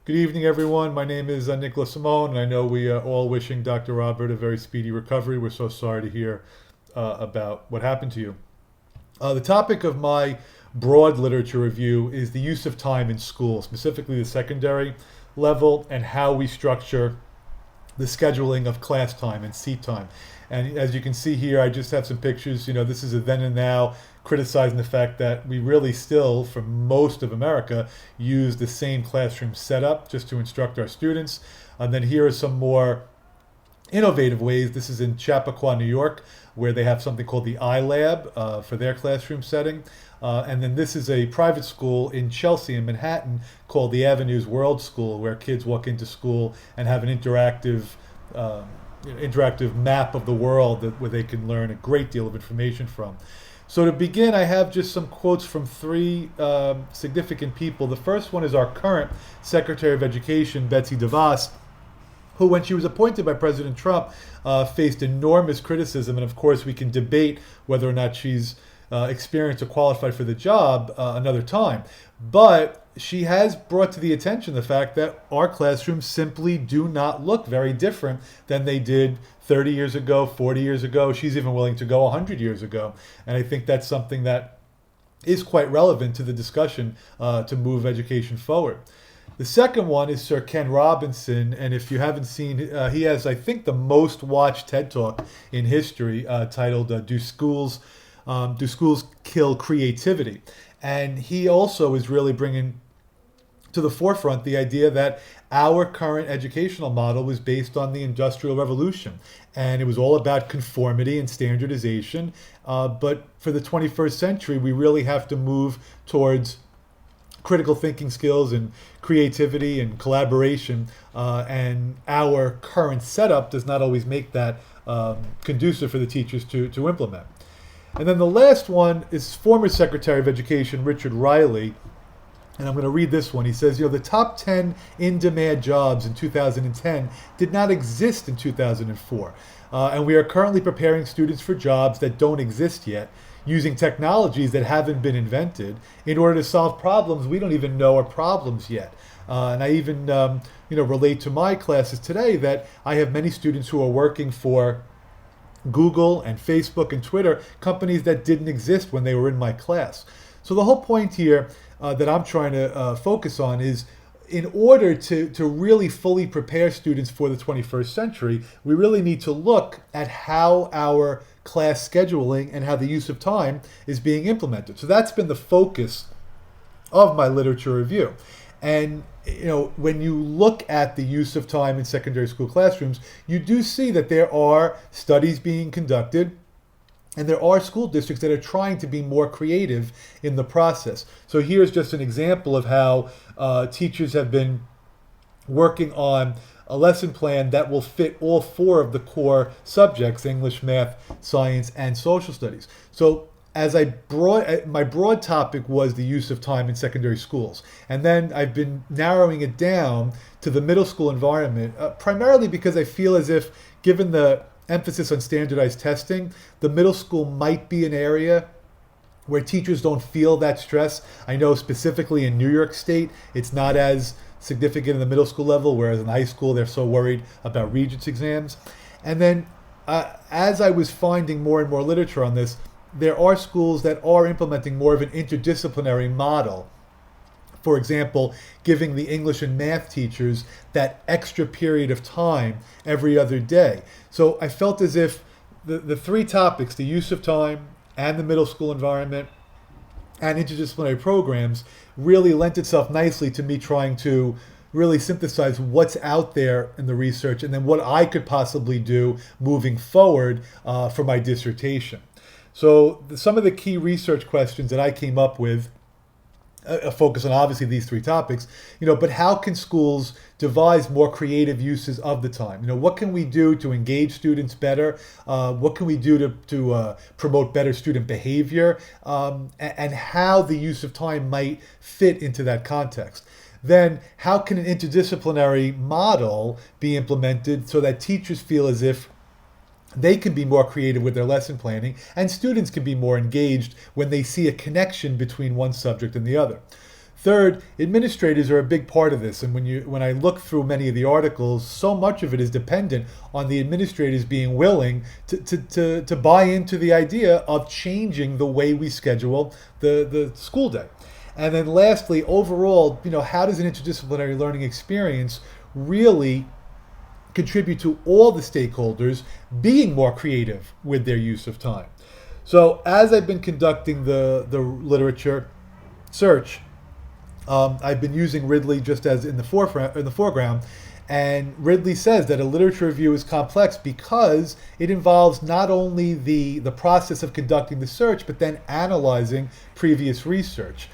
Good evening, everyone. My name is Nicholas Simone, and I know we are all wishing Dr. Robert a very speedy recovery. We're so sorry to hear about what happened to you. The topic of my broad literature review is the use of time in school, specifically the secondary level, and how we structure the scheduling of class time and seat time. And as you can see here, I just have some pictures. This is a then and now, criticizing the fact that we really still, for most of America, use the same classroom setup just to instruct our students. And then here are some more innovative ways. This is in Chappaqua, New York, where they have something called the iLab for their classroom setting. And then this is a private school in Chelsea in Manhattan called the Avenues World School, where kids walk into school and have an interactive map of the world where they can learn a great deal of information from. So to begin, I have just some quotes from three significant people. The first one is our current Secretary of Education, Betsy DeVos, who, when she was appointed by President Trump, faced enormous criticism. And of course, we can debate whether or not she's experienced or qualified for the job another time. But she has brought to the attention the fact that our classrooms simply do not look very different than they did 30 years ago, 40 years ago. She's even willing to go 100 years ago. And I think that's something that is quite relevant to the discussion to move education forward. The second one is Sir Ken Robinson, and if you haven't seen, he has, I think, the most watched TED Talk in history, titled "Do Schools Kill Creativity?" And he also is really bringing to the forefront the idea that our current educational model was based on the Industrial Revolution, and it was all about conformity and standardization. But for the 21st century, we really have to move towards critical thinking skills and creativity and collaboration, and our current setup does not always make that conducive for the teachers to implement. And then the last one is former Secretary of Education Richard Riley, and I'm going to read this one. He says, the top 10 in-demand jobs in 2010 did not exist in 2004, and we are currently preparing students for jobs that don't exist yet, using technologies that haven't been invented in order to solve problems we don't even know are problems yet. And I even relate to my classes today that I have many students who are working for Google and Facebook and Twitter, companies that didn't exist when they were in my class. So the whole point here that I'm trying to focus on is, in order to really fully prepare students for the 21st century, we really need to look at how our class scheduling and how the use of time is being implemented. So that's been the focus of my literature review. And when you look at the use of time in secondary school classrooms, you do see that there are studies being conducted, and there are school districts that are trying to be more creative in the process. So here's just an example of how teachers have been working on a lesson plan that will fit all four of the core subjects: English, math, science, and social studies. So my broad topic was the use of time in secondary schools. And then I've been narrowing it down to the middle school environment, primarily because I feel as if, given the emphasis on standardized testing, the middle school might be an area where teachers don't feel that stress. I know specifically in New York State, it's not as significant in the middle school level, whereas in high school, they're so worried about Regents exams. And then as I was finding more and more literature on this, there are schools that are implementing more of an interdisciplinary model. For example, giving the English and math teachers that extra period of time every other day. So I felt as if the three topics, the use of time and the middle school environment and interdisciplinary programs, really lent itself nicely to me trying to really synthesize what's out there in the research and then what I could possibly do moving forward for my dissertation. So some of the key research questions that I came up with focus on obviously these three topics, but how can schools devise more creative uses of the time? What can we do to engage students better? What can we do to promote better student behavior? And how the use of time might fit into that context. Then how can an interdisciplinary model be implemented so that teachers feel as if they can be more creative with their lesson planning, and students can be more engaged when they see a connection between one subject and the other. Third, administrators are a big part of this, and when I look through many of the articles, so much of it is dependent on the administrators being willing to buy into the idea of changing the way we schedule the school day. And then lastly, overall, how does an interdisciplinary learning experience really contribute to all the stakeholders being more creative with their use of time? So as I've been conducting the literature search, I've been using Ridley just as in the foreground, and Ridley says that a literature review is complex because it involves not only the process of conducting the search, but then analyzing previous research.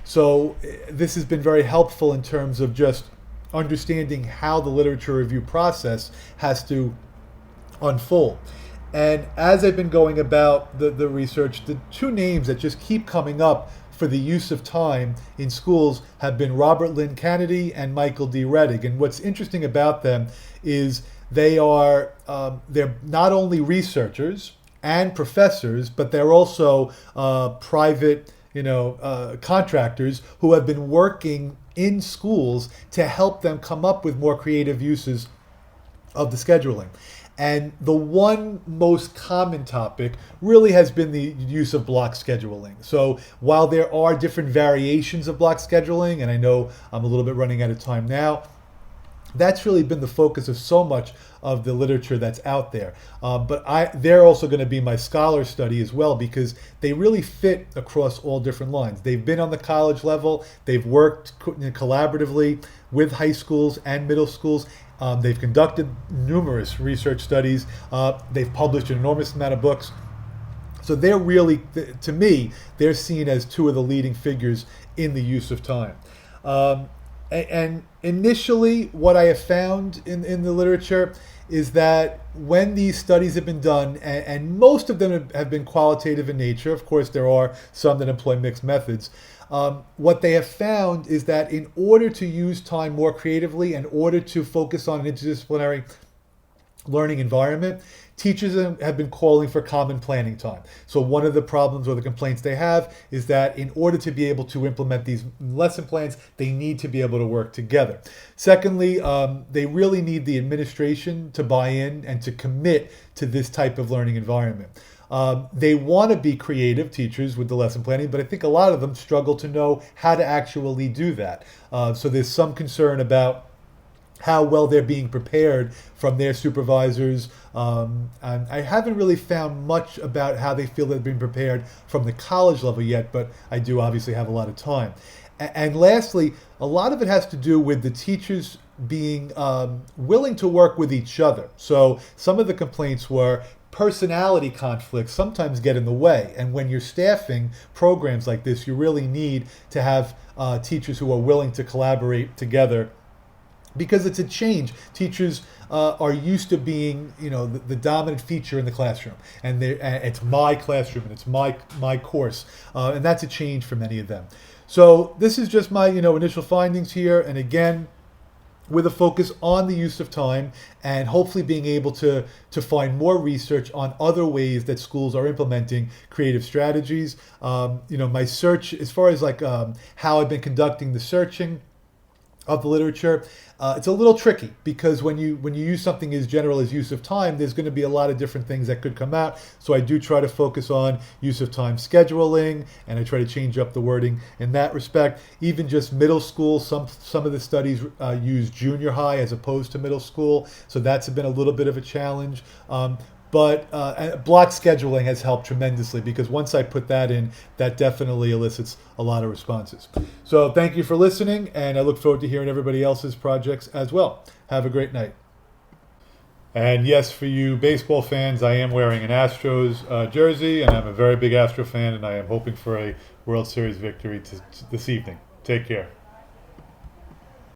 So this has been very helpful in terms of just understanding how the literature review process has to unfold. And as I've been going about the research, the two names that just keep coming up for the use of time in schools have been Robert Lynn Kennedy and Michael D. Rettig. And what's interesting about them is they're not only researchers and professors, but they're also private contractors who have been working in schools to help them come up with more creative uses of the scheduling. And the one most common topic really has been the use of block scheduling. So while there are different variations of block scheduling, and I know I'm a little bit running out of time now, that's really been the focus of so much of the literature that's out there. But they're also going to be my scholar study as well, because they really fit across all different lines. They've been on the college level, they've worked collaboratively with high schools and middle schools. They've conducted numerous research studies. They've published an enormous amount of books. So they're really, to me, they're seen as two of the leading figures in the use of time. And initially, what I have found in the literature is that when these studies have been done, and most of them have been qualitative in nature, of course there are some that employ mixed methods, what they have found is that in order to use time more creatively, in order to focus on an interdisciplinary learning environment, teachers have been calling for common planning time. So one of the problems or the complaints they have is that in order to be able to implement these lesson plans, they need to be able to work together. Secondly, they really need the administration to buy in and to commit to this type of learning environment. They want to be creative, teachers, with the lesson planning, but I think a lot of them struggle to know how to actually do that. So there's some concern about how well they're being prepared from their supervisors. And I haven't really found much about how they feel they're being prepared from the college level yet, but I do obviously have a lot of time. And lastly, a lot of it has to do with the teachers being willing to work with each other. So some of the complaints were personality conflicts sometimes get in the way. And when you're staffing programs like this, you really need to have teachers who are willing to collaborate together, because it's a change. Teachers are used to being, the dominant feature in the classroom, and it's my classroom and it's my course, and that's a change for many of them. So this is just my initial findings here, and again, with a focus on the use of time and hopefully being able to find more research on other ways that schools are implementing creative strategies. My search, as far as how I've been conducting the searching of the literature, it's a little tricky, because when you use something as general as use of time, there's going to be a lot of different things that could come out. So I do try to focus on use of time scheduling, and I try to change up the wording in that respect. Even just middle school, some of the studies use junior high as opposed to middle school, so that's been a little bit of a challenge. But block scheduling has helped tremendously, because once I put that in, that definitely elicits a lot of responses. So thank you for listening, and I look forward to hearing everybody else's projects as well. Have a great night. And yes, for you baseball fans, I am wearing an Astros jersey, and I'm a very big Astro fan, and I am hoping for a World Series victory this evening. Take care.